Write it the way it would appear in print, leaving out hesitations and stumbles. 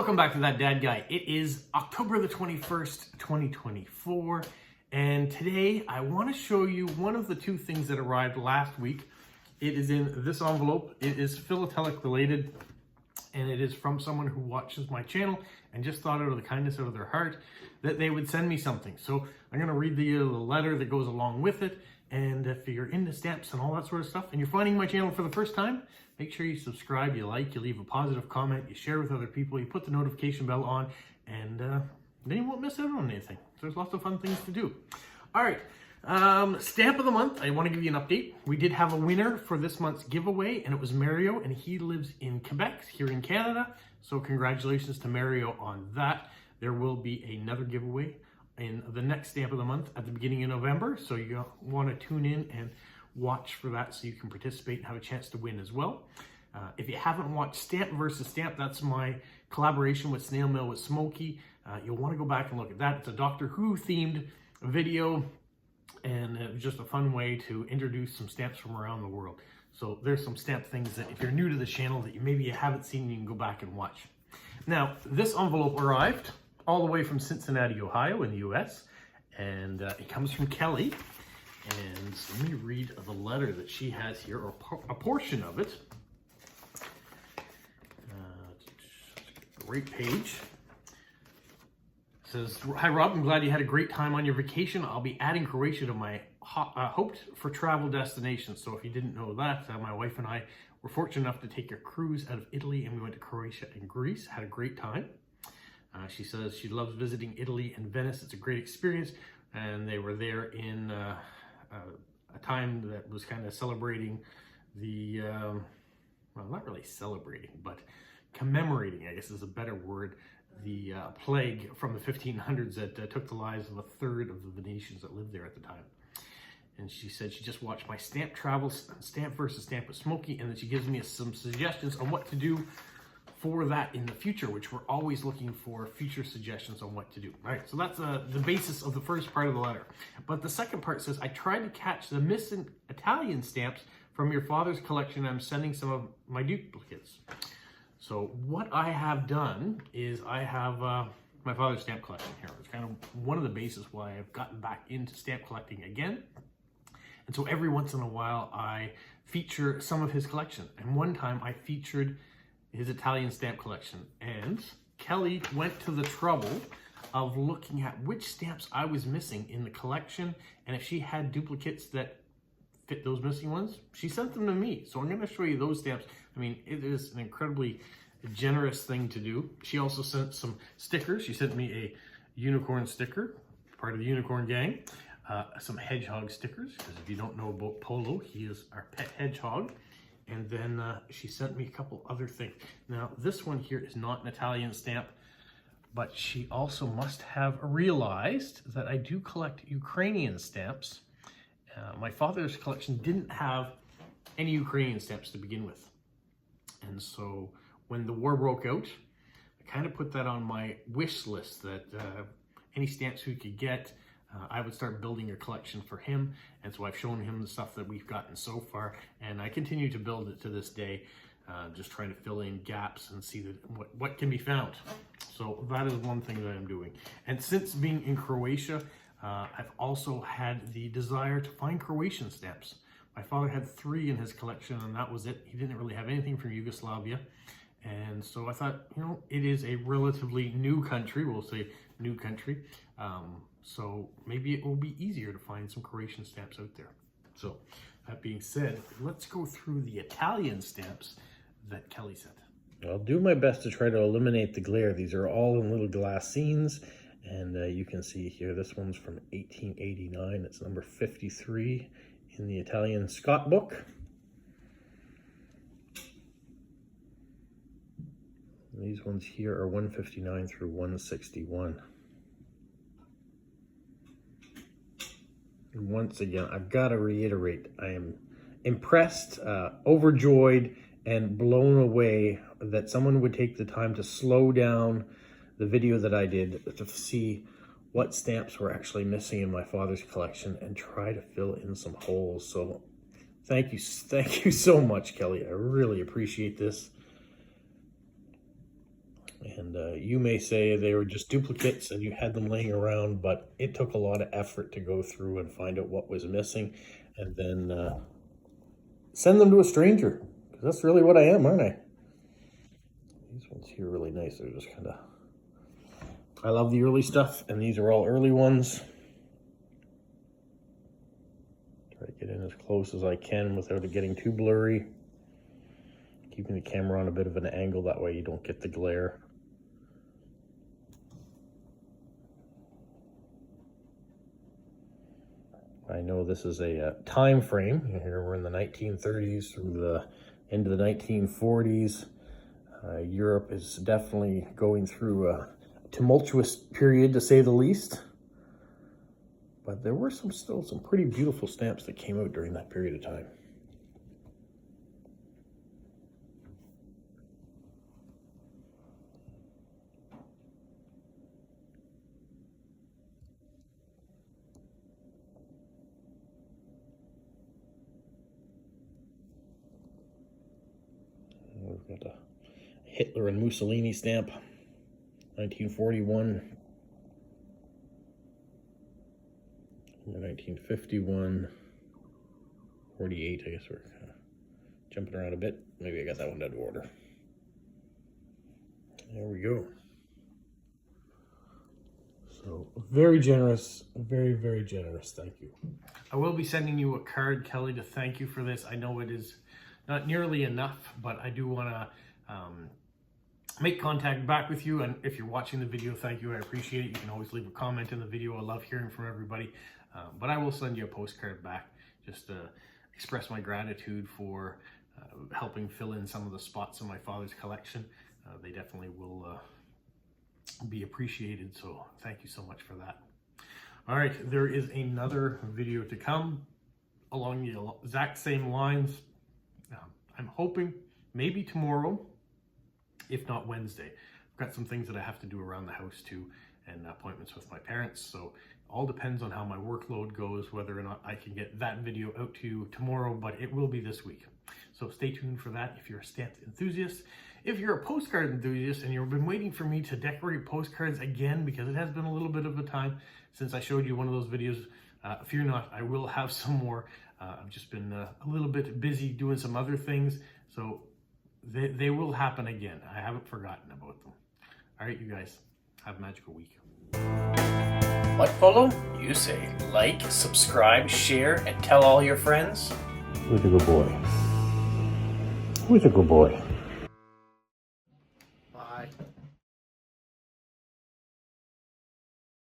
Welcome back to That Dad Guy. It is October the 21st, 2024, and today I want to show you one of the two things that arrived last week. It is in this envelope. It is philatelic related, and it is from someone who watches my channel and just thought out of the kindness of their heart that they would send me something. So I'm going to read the letter that goes along with it, and if you're into stamps and all that sort of stuff, and you're finding my channel for the first time, make sure you subscribe, you like, you leave a positive comment, you share with other people, you put the notification bell on, and then you won't miss out on anything. There's lots of fun things to do. All right, stamp of the month. I want to give you an update. We did have a winner for this month's giveaway, and it was Mario, and he lives in Quebec, here in Canada. So congratulations to Mario on that. There will be another giveaway in the next stamp of the month at the beginning of November. So you want to tune in and watch for that so you can participate and have a chance to win as well. If you haven't watched Stamp versus Stamp, that's my collaboration with Snail Mail with Smokey. You'll want to go back and look at that. It's a Doctor Who themed video, and it was just a fun way to introduce some stamps from around the world. So there's some stamp things that if you're new to the channel that maybe you haven't seen, you can go back and watch. Now, this envelope arrived all the way from Cincinnati, Ohio in the US, and it comes from Kelly. And let me read the letter that she has here, or a portion of it. Great page. It says, "Hi Rob, I'm glad you had a great time on your vacation. I'll be adding Croatia to my hoped for travel destinations." So if you didn't know that, my wife and I were fortunate enough to take a cruise out of Italy, and we went to Croatia and Greece, had a great time. She says she loves visiting Italy and Venice. It's a great experience. And they were there in a time that was kind of celebrating the, well, not really celebrating, but commemorating, I guess is a better word, the plague from the 1500s that took the lives of a third of the Venetians that lived there at the time. And she said she just watched my stamp travels, Stamp versus Stamp with Smokey, and that she gives me some suggestions on what to do for that in the future, which we're always looking for future suggestions on what to do. All right, so that's the basis of the first part of the letter. But the second part says, "I tried to catch the missing Italian stamps from your father's collection. I'm sending some of my duplicates." So what I have done is I have my father's stamp collection here. It's kind of one of the bases why I've gotten back into stamp collecting again. And so every once in a while I feature some of his collection. And one time I featured his Italian stamp collection, and Kelly went to the trouble of looking at which stamps I was missing in the collection, and if she had duplicates that fit those missing ones, she sent them to me. So I'm going to show you those stamps. I mean, it is an incredibly generous thing to do. She also sent some stickers. She sent me a unicorn sticker, part of the unicorn gang, some hedgehog stickers, because if you don't know about Polo, he is our pet hedgehog. And then she sent me a couple other things. Now, this one here is not an Italian stamp, but she also must have realized that I do collect Ukrainian stamps. My father's collection didn't have any Ukrainian stamps to begin with. And so when the war broke out, I kind of put that on my wish list that any stamps we could get, I would start building a collection for him. And so I've shown him the stuff that we've gotten so far, and I continue to build it to this day, just trying to fill in gaps and see that what can be found. So that is one thing that I'm doing. And since being in Croatia, I've also had the desire to find Croatian stamps. My father had 3 in his collection, and that was it. He didn't really have anything from Yugoslavia. And so I thought, you know, it is a relatively new country. We'll say new country. So maybe it will be easier to find some Croatian stamps out there. So that being said, let's go through the Italian stamps that Kelly sent. I'll do my best to try to eliminate the glare. These are all in little glass scenes. And you can see here, this one's from 1889. It's number 53 in the Italian Scott book. And these ones here are 159 through 161. And once again, I've got to reiterate, I am impressed, overjoyed, and blown away that someone would take the time to slow down the video that I did to see what stamps were actually missing in my father's collection and try to fill in some holes. So thank you so much, Kelly. I really appreciate this. And you may say they were just duplicates and you had them laying around, but it took a lot of effort to go through and find out what was missing and then send them to a stranger. Because that's really what I am, aren't I? These ones here are really nice. They're just kind of... I love the early stuff, and these are all early ones. Try to get in as close as I can without it getting too blurry. Keeping the camera on a bit of an angle, that way you don't get the glare. I know this is a time frame. Here we're in the 1930s through the end of the 1940s. Europe is definitely going through a tumultuous period, to say the least. But there were still some pretty beautiful stamps that came out during that period of time. We've got a Hitler and Mussolini stamp, 1941. 1951, 48, I guess we're kind of jumping around a bit. Maybe I got that one out of order. There we go. So very generous, very, very generous. Thank you. I will be sending you a card, Kelly, to thank you for this. I know it is not nearly enough, but I do want to make contact back with you. And if you're watching the video, thank you. I appreciate it. You can always leave a comment in the video. I love hearing from everybody. But I will send you a postcard back just to express my gratitude for helping fill in some of the spots in my father's collection. They definitely will be appreciated. So thank you so much for that. All right, there is another video to come along the exact same lines. I'm hoping maybe tomorrow, if not Wednesday. I've got some things that I have to do around the house too, and appointments with my parents. So all depends on how my workload goes, whether or not I can get that video out to you tomorrow, but it will be this week. So stay tuned for that if you're a stamp enthusiast. If you're a postcard enthusiast and you've been waiting for me to decorate postcards again, because it has been a little bit of a time since I showed you one of those videos, fear not, I will have some more. I've just been a little bit busy doing some other things, so they will happen again. I haven't forgotten about them. All right, you guys, have a magical week. What, Polo? You say like, subscribe, share, and tell all your friends. Who's a good boy? Who's a good boy? Bye.